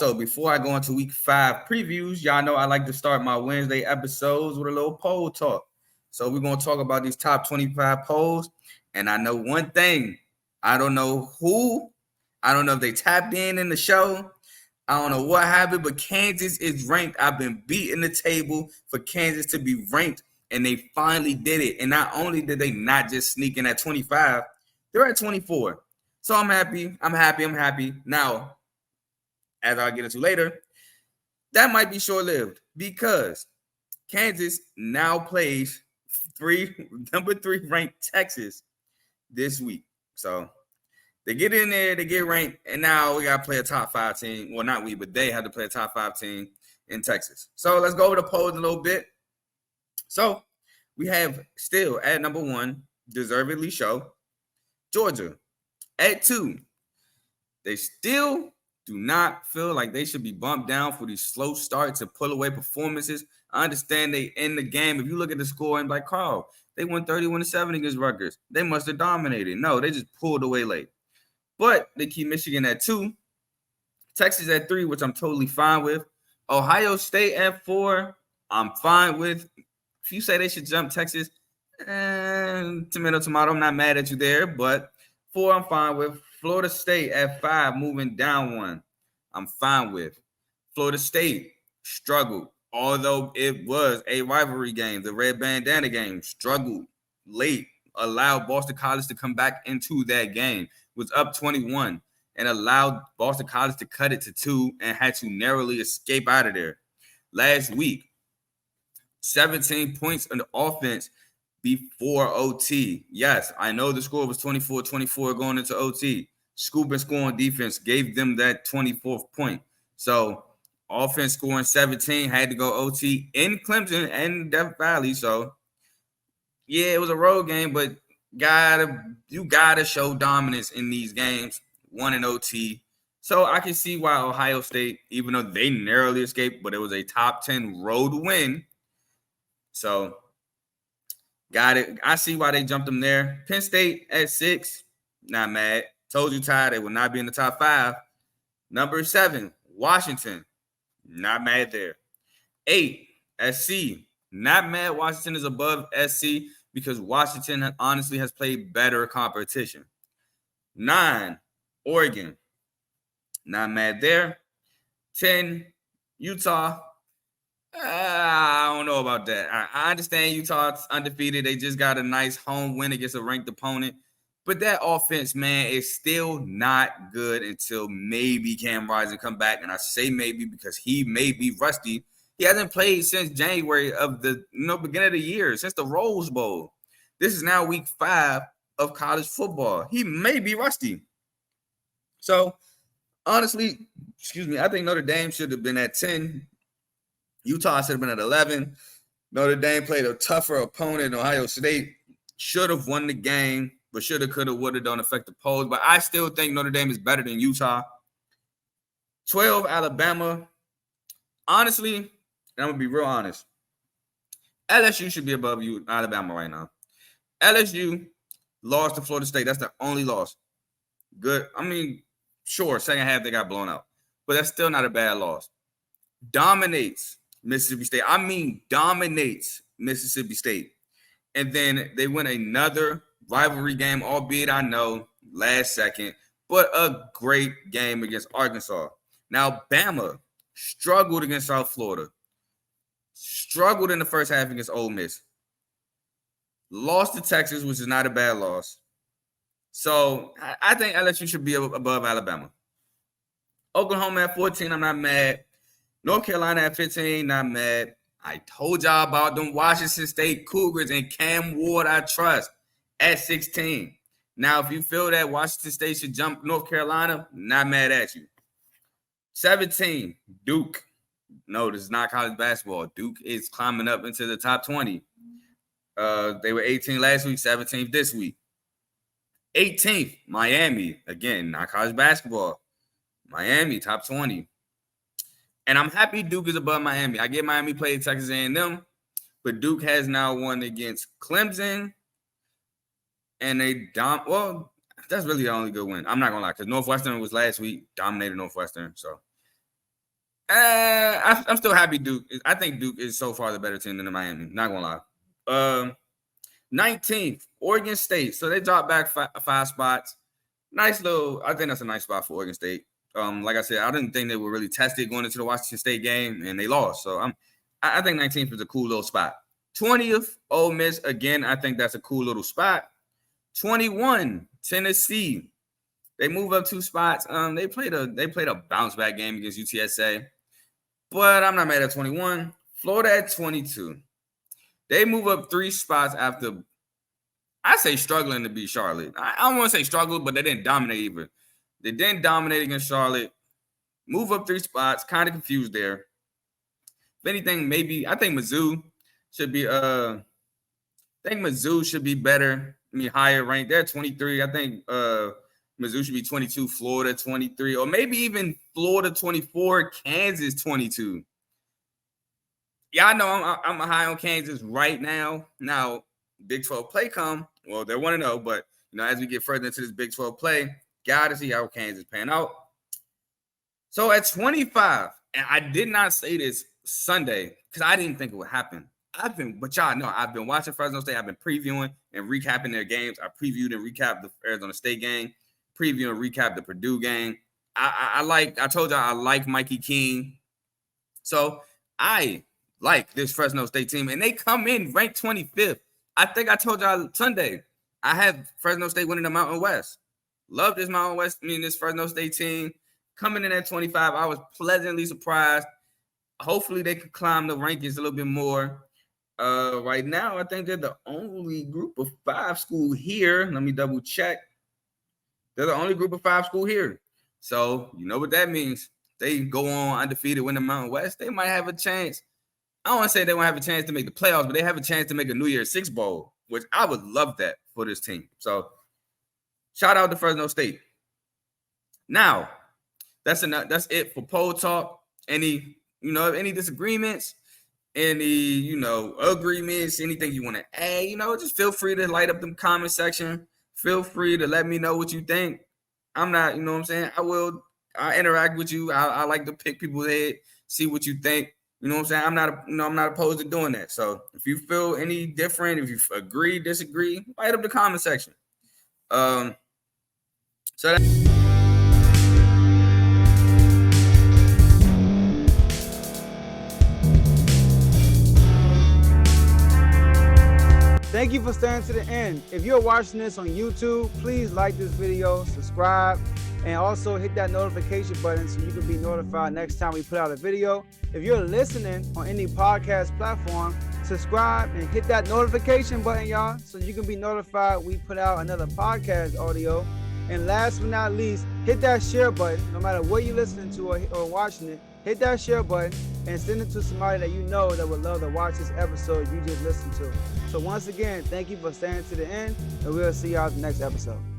Also, before I go into week 5 previews, y'all know I like to start my Wednesday episodes with a little poll talk. So we're going to talk about these top 25 polls. And I know one thing. I don't know who. I don't know if they tapped in the show. I don't know what happened, but Kansas is ranked. I've been beating the table for Kansas to be ranked, and they finally did it. And not only did they not just sneak in at 25, they're at 24. So I'm happy. I'm happy. Now, as I'll get into later, that might be short-lived because Kansas now plays number 3 ranked Texas this week. So they get in there, they get ranked, and now we got to play a top 5 team. Well, not we, but they have to play a top 5 team in Texas. So let's go over the polls a little bit. So we have still at number 1, deservedly so, Georgia. At 2, they still do not feel like they should be bumped down for these slow starts and pull away performances. I understand they end the game. If you look at the score and like, Carl, they won 31-7 against Rutgers. They must have dominated. No, they just pulled away late. But they keep Michigan at 2. Texas at 3, which I'm totally fine with. Ohio State at 4, I'm fine with. If you say they should jump Texas, tomato, I'm not mad at you there. But 4, I'm fine with. Florida State at 5, moving down 1, I'm fine with. Florida State struggled, although it was a rivalry game. The red bandana game struggled late, allowed Boston College to come back into that game, was up 21, and allowed Boston College to cut it to 2 and had to narrowly escape out of there. Last week, 17 points on the offense before OT. Yes, I know the score was 24-24 going into OT. Scoop and score on defense gave them that 24th point. So offense scoring 17, had to go OT in Clemson and Death Valley. So yeah, it was a road game, but you gotta show dominance in these games, 1 in OT. So I can see why Ohio State, even though they narrowly escaped, but it was a top 10 road win. So got it. I see why they jumped them there. Penn State at 6, not mad. Told you, Ty, they will not be in the top 5. Number 7, Washington, not mad there. 8, SC, not mad. Washington is above SC because Washington honestly has played better competition. 9, Oregon, not mad there. 10, Utah. I don't know about that. I understand Utah's undefeated. They just got a nice home win against a ranked opponent. But that offense, man, is still not good until maybe Cam Rising come back. And I say maybe because he may be rusty. He hasn't played since January of the beginning of the year, since the Rose Bowl. This is now week 5 of college football. He may be rusty. So, honestly, I think Notre Dame should have been at 10. Utah should have been at 11. Notre Dame played a tougher opponent. Ohio State should have won the game, but shoulda, coulda, woulda, don't affect the polls. But I still think Notre Dame is better than Utah. 12, Alabama. Honestly, and I'm going to be real honest, LSU should be above Alabama right now. LSU lost to Florida State. That's the only loss. Good. I mean, sure, second half they got blown out. But that's still not a bad loss. Dominates Mississippi State. I mean, dominates Mississippi State. And then they win another rivalry game, albeit I know last second, but a great game against Arkansas. Now, Bama struggled against South Florida. Struggled in the first half against Ole Miss. Lost to Texas, which is not a bad loss. So I think LSU should be above Alabama. Oklahoma at 14, I'm not mad. North Carolina at 15, not mad. I told y'all about them Washington State Cougars and Cam Ward, I trust, at 16. Now, if you feel that Washington State should jump North Carolina, not mad at you. 17, Duke. No, this is not college basketball. Duke is climbing up into the top 20. They were 18 last week, 17th this week. 18th, Miami. Again, not college basketball. Miami, top 20. And I'm happy Duke is above Miami. I get Miami played Texas A&M, but Duke has now won against Clemson. And that's really the only good win. I'm not going to lie, because Northwestern was last week, dominated Northwestern. So I'm still happy Duke. I think Duke is so far the better team than the Miami. Not gonna lie. 19th, Oregon State. So they dropped back five spots. Nice little. I think that's a nice spot for Oregon State. Like I said, I didn't think they were really tested going into the Washington State game, and they lost. So I think 19th is a cool little spot. 20th, Ole Miss. Again, I think that's a cool little spot. 21, Tennessee. They move up 2 spots. They played a bounce back game against UTSA, but I'm not mad at 21. Florida at 22. They move up 3 spots after, I say, struggling to beat Charlotte. I don't want to say struggle, but they didn't dominate either. They didn't dominate against Charlotte. Move up 3 spots. Kind of confused there. If anything, maybe I think Mizzou should be. Mizzou should be better. Higher ranked. They're 23. I think Mizzou should be 22. Florida 23, or maybe even Florida 24. Kansas 22. Yeah, I know I'm high on Kansas right now. Now, Big 12 play come. Well, they're 1-0, but as we get further into this Big 12 play, gotta see how Kansas pan out. So at 25, and I did not say this Sunday because I didn't think it would happen. But y'all know I've been watching Fresno State. I've been previewing and recapping their games. I previewed and recapped the Arizona State game, preview and recap the Purdue game. I told y'all I like Mikey King. So I like this Fresno State team, and they come in ranked 25th. I think I told y'all Sunday I have Fresno State winning the Mountain West. Love this Mountain West, this Fresno State team. Coming in at 25, I was pleasantly surprised. Hopefully they could climb the rankings a little bit more. Right now, I think they're the only group of 5 school here. Let me double check. They're the only group of 5 school here. So you know what that means. They go on undefeated, win the Mountain West. They might have a chance. I don't want to say they won't have a chance to make the playoffs, but they have a chance to make a New Year's 6 bowl, which I would love that for this team. So shout out to Fresno State. Now, that's it for poll talk. Any disagreements, any, agreements, anything you want to add, just feel free to light up the comment section. Feel free to let me know what you think. I'm not, what I'm saying? I interact with you. I like to pick people's head, see what you think. You know what I'm saying? I'm not opposed to doing that. So if you feel any different, if you agree, disagree, light up the comment section. Thank you for staying to the end. If you're watching this on YouTube, please like this video, subscribe, and also hit that notification button so you can be notified next time we put out a video. If you're listening on any podcast platform, subscribe and hit that notification button, y'all, so you can be notified we put out another podcast audio. And last but not least, hit that share button. No matter what you're listening to or watching it, hit that share button and send it to somebody that you know that would love to watch this episode you just listened to. So once again, thank you for staying to the end, and we'll see y'all in the next episode.